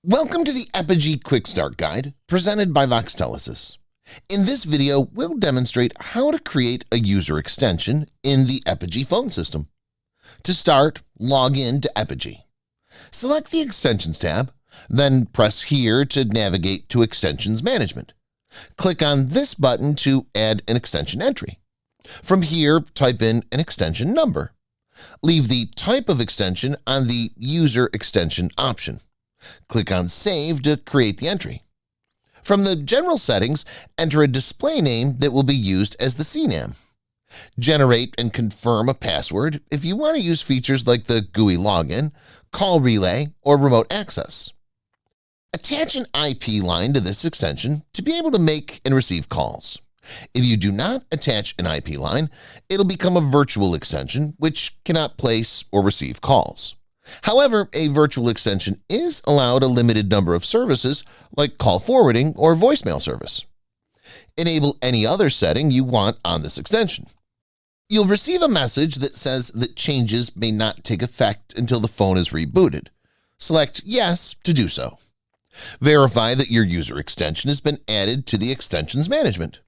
Welcome to the Apigee Quick Start Guide presented by Voxtelesys. In this video, we'll demonstrate how to create a user extension in the Apigee phone system. To start, log in to Apigee. Select the Extensions tab, then press here to navigate to Extensions Management. Click on this button to add an extension entry. From here, type in an extension number. Leave the type of extension on the User Extension option. Click on Save to create the entry. From the general settings, enter a display name that will be used as the CNAM. Generate and confirm a password if you want to use features like the GUI login, call relay, or remote access. Attach an IP line to this extension to be able to make and receive calls. If you do not attach an IP line, it'll become a virtual extension which cannot place or receive calls. However, a virtual extension is allowed a limited number of services like call forwarding or voicemail service. Enable any other setting you want on this extension. You'll receive a message that says that changes may not take effect until the phone is rebooted. Select Yes to do so. Verify that your user extension has been added to the Extensions Management.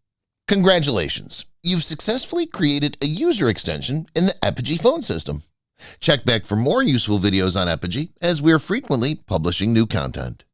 Congratulations! You've successfully created a user extension in the Apigee phone system. Check back for more useful videos on Apigee as we're frequently publishing new content.